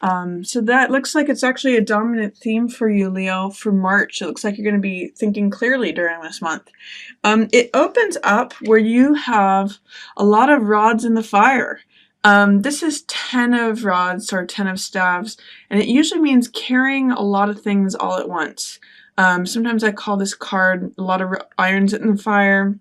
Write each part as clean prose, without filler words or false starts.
So that looks like it's actually a dominant theme for you, Leo, for March. It looks like you're going to be thinking clearly during this month. It opens up where you have a lot of rods in the fire. This is 10 of rods or 10 of staves, and it usually means carrying a lot of things all at once. Sometimes I call this card a lot of irons in the fire.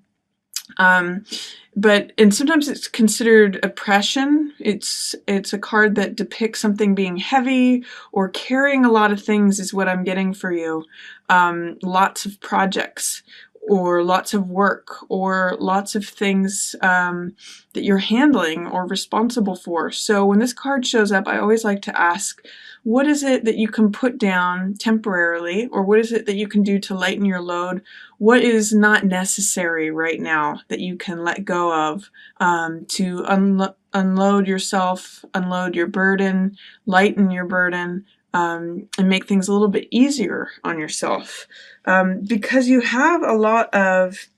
And sometimes it's considered oppression. It's a card that depicts something being heavy or carrying a lot of things is what I'm getting for you. Lots of projects or lots of work or lots of things that you're handling or responsible for. So when this card shows up, I always like to ask, what is it that you can put down temporarily, or what is it that you can do to lighten your load? What is not necessary right now that you can let go of to unload yourself, unload your burden, lighten your burden, and make things a little bit easier on yourself? Because you have a lot of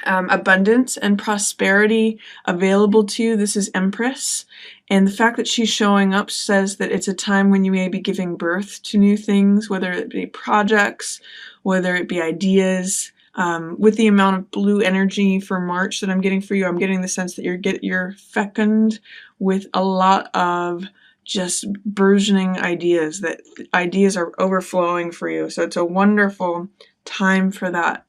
abundance and prosperity available to you. This is Empress. And the fact that she's showing up says that it's a time when you may be giving birth to new things, whether it be projects, whether it be ideas. With the amount of blue energy for March that I'm getting for you, I'm getting the sense that you're fecund with a lot of just burgeoning ideas, that ideas are overflowing for you. So it's a wonderful time for that,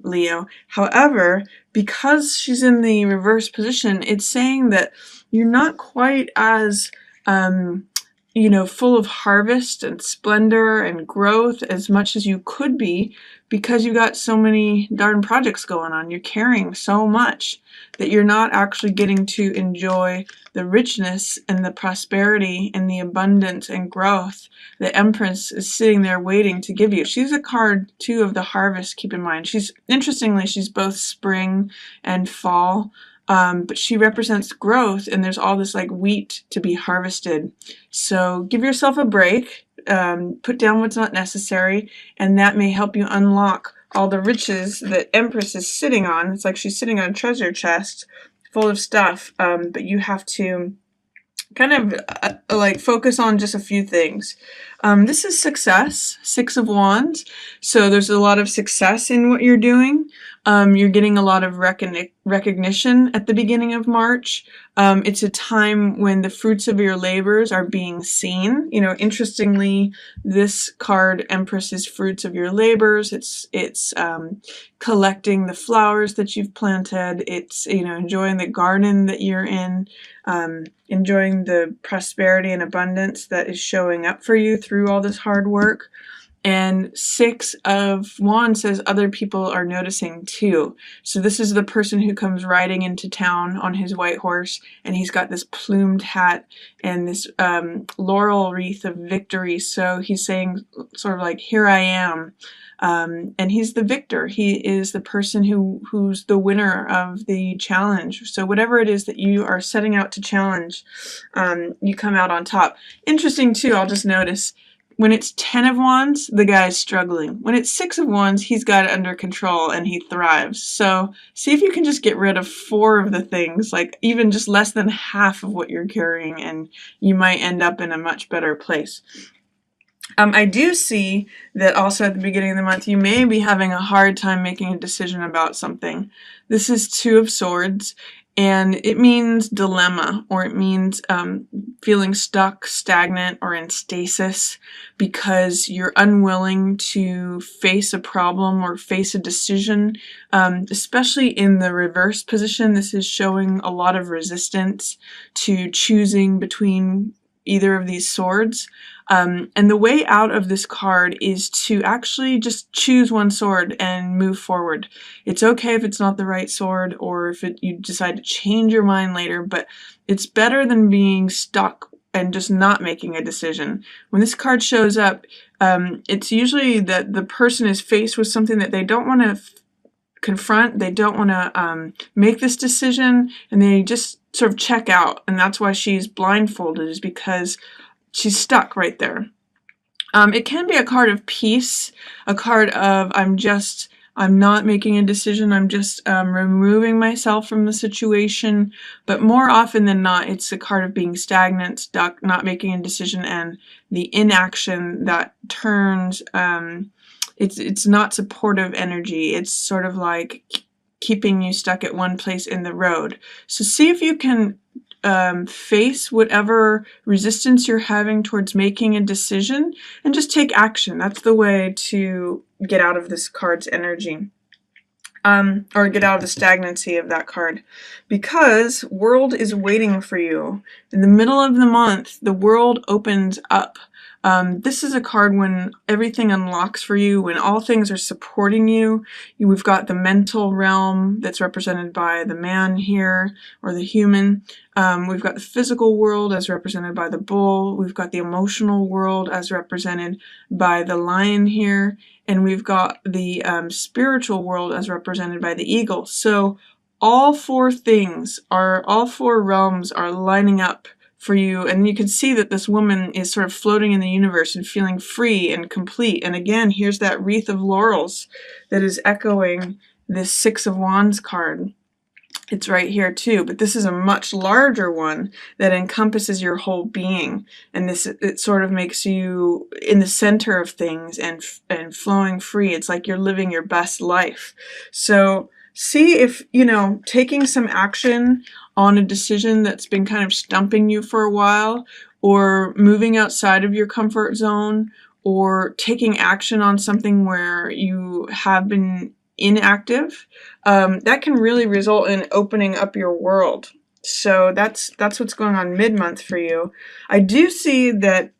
Leo. However, because she's in the reverse position, it's saying that you're not quite as full of harvest and splendor and growth as much as you could be, because you got so many darn projects going on. You're carrying so much that you're not actually getting to enjoy the richness and the prosperity and the abundance and growth that Empress is sitting there waiting to give you. She's a card too of the harvest, keep in mind. Interestingly, she's both spring and fall. But she represents growth, and there's all this like wheat to be harvested. So give yourself a break, put down what's not necessary, and that may help you unlock all the riches that Empress is sitting on. It's like she's sitting on a treasure chest full of stuff, but you have to kind of focus on just a few things. This is success, 6 of Wands. So there's a lot of success in what you're doing. You're getting a lot of recognition at the beginning of March. It's a time when the fruits of your labors are being seen. Interestingly, this card, Empress, is fruits of your labors. It's collecting the flowers that you've planted. It's, enjoying the garden that you're in, enjoying the prosperity and abundance that is showing up for you through all this hard work. And 6 of Wands says other people are noticing too. So this is the person who comes riding into town on his white horse, and he's got this plumed hat and this laurel wreath of victory. So he's saying sort of like, here I am. And he's the victor. He is the person who's the winner of the challenge. So whatever it is that you are setting out to challenge, you come out on top. Interesting too, I'll just notice, when it's 10 of Wands, the guy's struggling. When it's 6 of Wands, he's got it under control and he thrives. So see if you can just get rid of 4 of the things, like even just less than half of what you're carrying, and you might end up in a much better place. I do see that also at the beginning of the month, you may be having a hard time making a decision about something. This is 2 of Swords, and it means dilemma, or it means feeling stuck, stagnant, or in stasis because you're unwilling to face a problem or face a decision. Especially in the reverse position, this is showing a lot of resistance to choosing between either of these swords. And the way out of this card is to actually just choose one sword and move forward. It's okay if it's not the right sword, or if you decide to change your mind later, but it's better than being stuck and just not making a decision. When this card shows up, it's usually that the person is faced with something that they don't want to confront, they don't want to make this decision, and they just sort of check out. And that's why she's blindfolded, is because she's stuck right there. It can be a card of peace, a card of I'm just I'm not making a decision. I'm just removing myself from the situation. But more often than not, it's the card of being stagnant, stuck, not making a decision, and the inaction that turns. It's not supportive energy. It's sort of like keeping you stuck at one place in the road. So see if you can face whatever resistance you're having towards making a decision and just take action. That's the way to get out of this card's energy. Or get out of the stagnancy of that card, because world is waiting for you. In the middle of the month, the world opens up. This is a card when everything unlocks for you, when all things are supporting you. We've got the mental realm that's represented by the man here, or the human. We've got the physical world as represented by the bull. We've got the emotional world as represented by the lion here. And we've got the spiritual world as represented by the eagle. So all four realms are lining up for you. And you can see that this woman is sort of floating in the universe and feeling free and complete. And again, here's that wreath of laurels that is echoing this Six of Wands card. It's right here too, but this is a much larger one that encompasses your whole being, and it sort of makes you in the center of things and flowing free. It's like you're living your best life. So see if, taking some action on a decision that's been kind of stumping you for a while, or moving outside of your comfort zone, or taking action on something where you have been inactive, that can really result in opening up your world. So that's what's going on mid-month for you. I do see that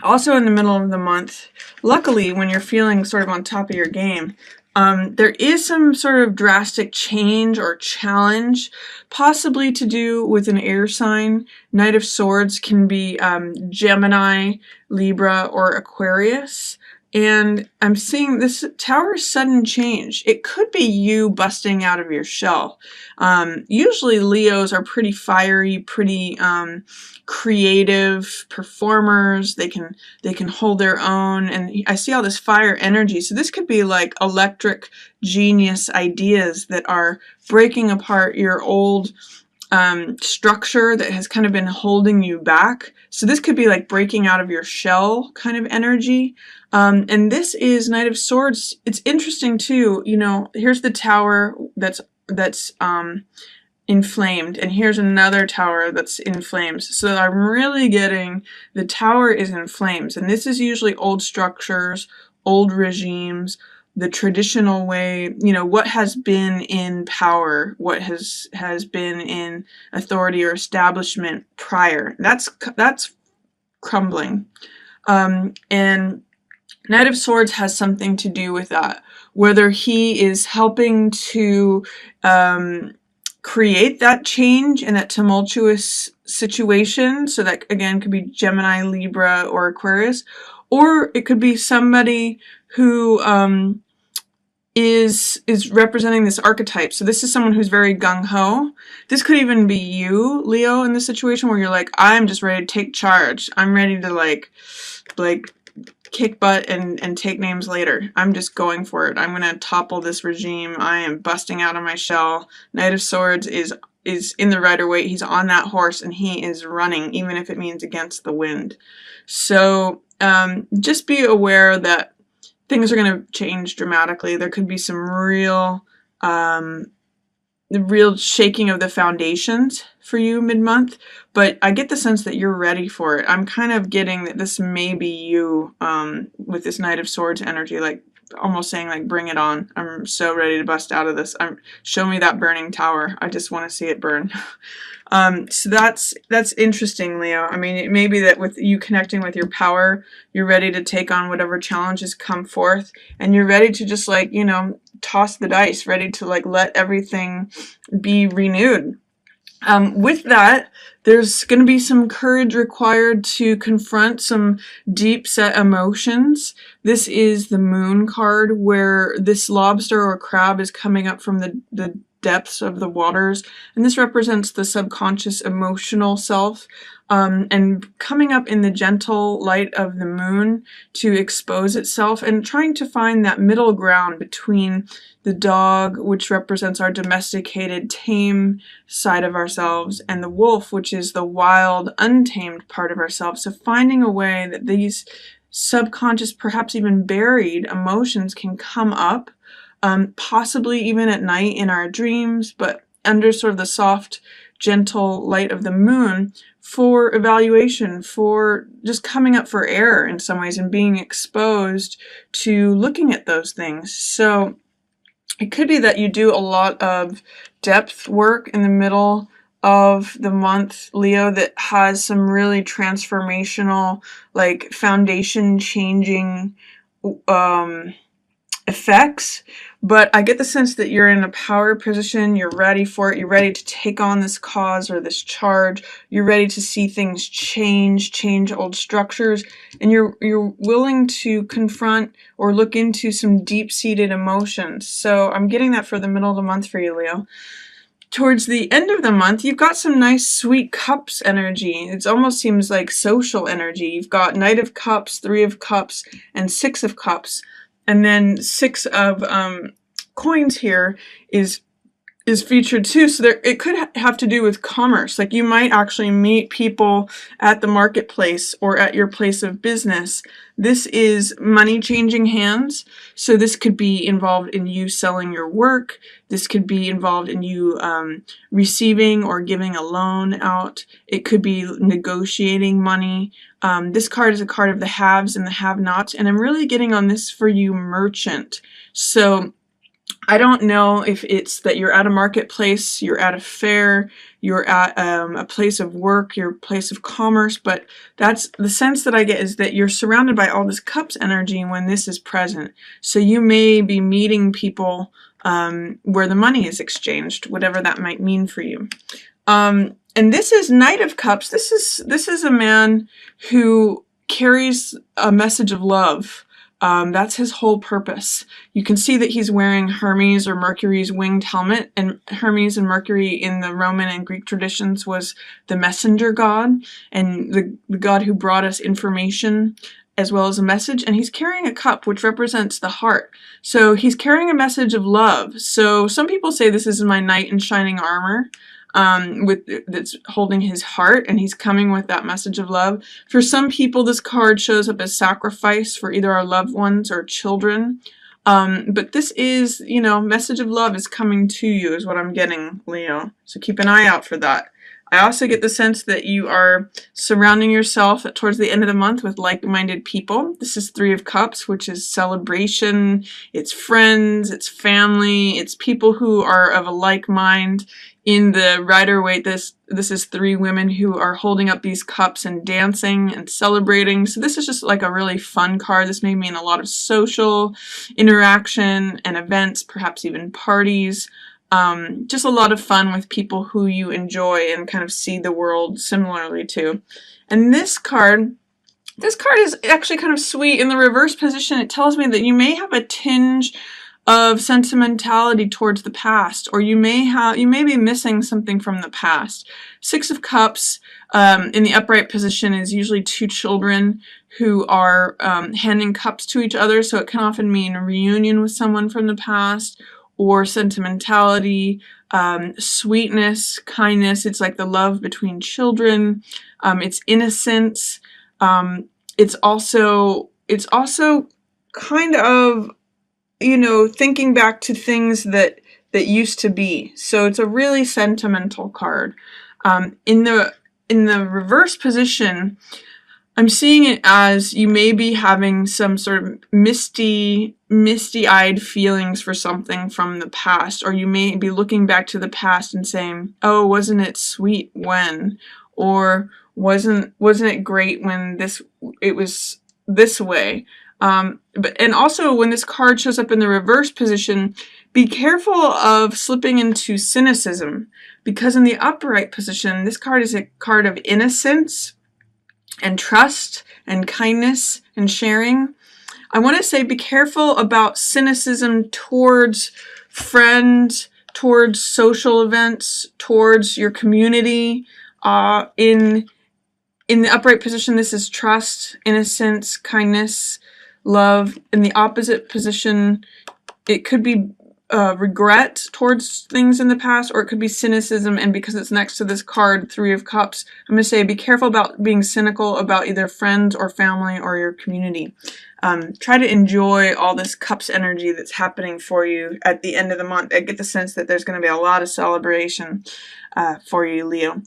also in the middle of the month, luckily when you're feeling sort of on top of your game, there is some sort of drastic change or challenge, possibly to do with an air sign. Knight of Swords can be Gemini, Libra, or Aquarius. And I'm seeing this Tower sudden change. It could be you busting out of your shell. Usually Leos are pretty fiery, pretty creative performers. They can hold their own, and I see all this fire energy. So this could be like electric genius ideas that are breaking apart your old structure that has kind of been holding you back. So this could be like breaking out of your shell kind of energy. And this is Knight of Swords. It's interesting too, here's the Tower that's inflamed, and here's another Tower that's in flames. So I'm really getting the Tower is in flames, and this is usually old structures, old regimes, the traditional way, what has been in power, what has been in authority or establishment prior. That's crumbling. And Knight of Swords has something to do with that, whether he is helping to create that change in that tumultuous situation. So that, again, could be Gemini, Libra, or Aquarius. Or it could be somebody who is representing this archetype. So this is someone who's very gung-ho. This could even be you, Leo, in this situation where you're like, I'm just ready to take charge. I'm ready to like kick butt and take names later. I'm just going for it. I'm going to topple this regime. I am busting out of my shell. Knight of Swords is in the Rider-Waite. He's on that horse and he is running, even if it means against the wind. So just be aware that things are going to change dramatically. There could be some real shaking of the foundations for you mid-month, but I get the sense that you're ready for it. I'm kind of getting that this may be you with this Knight of Swords energy, like almost saying like, bring it on. I'm so ready to bust out of this. Show me that burning tower. I just want to see it burn. So that's interesting, Leo. I mean, it may be that with you connecting with your power, you're ready to take on whatever challenges come forth, and you're ready to just like, toss the dice, ready to like let everything be renewed. With that, there's going to be some courage required to confront some deep set emotions. This is the Moon card, where this lobster or crab is coming up from the depths of the waters, and this represents the subconscious emotional self, and coming up in the gentle light of the moon to expose itself and trying to find that middle ground between the dog, which represents our domesticated, tame side of ourselves, and the wolf, which is the wild, untamed part of ourselves. So finding a way that these subconscious, perhaps even buried emotions can come up, possibly even at night in our dreams, but under sort of the soft, gentle light of the moon, for evaluation, for just coming up for air in some ways and being exposed to looking at those things. So it could be that you do a lot of depth work in the middle of the month, Leo, that has some really transformational, like foundation changing effects, but I get the sense that you're in a power position, you're ready for it, you're ready to take on this cause or this charge, you're ready to see things change old structures, and you're willing to confront or look into some deep-seated emotions. So I'm getting that for the middle of the month for you, Leo. Towards the end of the month, you've got some nice sweet cups energy. It almost seems like social energy. You've got Knight of Cups, Three of Cups, and Six of Cups. And then Six of Coins here is featured too. So it could have to do with commerce. Like you might actually meet people at the marketplace or at your place of business. This is money changing hands. So this could be involved in you selling your work. This could be involved in you receiving or giving a loan out. It could be negotiating money. This card is a card of the haves and the have-nots, and I'm really getting on this for you, merchant. So I don't know if it's that you're at a marketplace, you're at a fair, you're at a place of work, your place of commerce, but that's the sense that I get, is that you're surrounded by all this cups energy when this is present. So you may be meeting people where the money is exchanged, whatever that might mean for you. And this is Knight of Cups. This is a man who carries a message of love. That's his whole purpose. You can see that he's wearing Hermes or Mercury's winged helmet, and Hermes and Mercury in the Roman and Greek traditions was the messenger god, and the god who brought us information as well as a message, and he's carrying a cup which represents the heart. So he's carrying a message of love. So some people say this is my knight in shining armor. That's holding his heart, and he's coming with that message of love. For some people, this card shows up as sacrifice for either our loved ones or children. But this is, message of love is coming to you is what I'm getting, Leo. So keep an eye out for that. I also get the sense that you are surrounding yourself towards the end of the month with like-minded people. This is Three of Cups, which is celebration. It's friends, it's family, it's people who are of a like mind. In the Rider-Waite, this is three women who are holding up these cups and dancing and celebrating. So this is just like a really fun card. This may mean a lot of social interaction and events, perhaps even parties. Just a lot of fun with people who you enjoy and kind of see the world similarly to. And this card is actually kind of sweet. In the reverse position, it tells me that you may have a tinge of sentimentality towards the past, or you may be missing something from the past. Six of Cups in the upright position is usually two children who are handing cups to each other, so it can often mean a reunion with someone from the past, or sentimentality, sweetness, kindness. It's like the love between children. It's innocence. It's also kind of, thinking back to things that used to be. So it's a really sentimental card. In the reverse position, I'm seeing it as you may be having some sort of misty-eyed feelings for something from the past, or you may be looking back to the past and saying, "Oh, wasn't it sweet when?" Or wasn't it great when it was this way? And also when this card shows up in the reverse position, be careful of slipping into cynicism, because in the upright position, this card is a card of innocence and trust and kindness and sharing. I want to say be careful about cynicism towards friends, towards social events, towards your community. In the upright position, this is trust, innocence, kindness, love. In the opposite position, it could be regret towards things in the past, or it could be cynicism. And because it's next to this card, Three of Cups, I'm going to say be careful about being cynical about either friends or family or your community. Try to enjoy all this Cups energy that's happening for you at the end of the month. I get the sense that there's going to be a lot of celebration for you, Leo.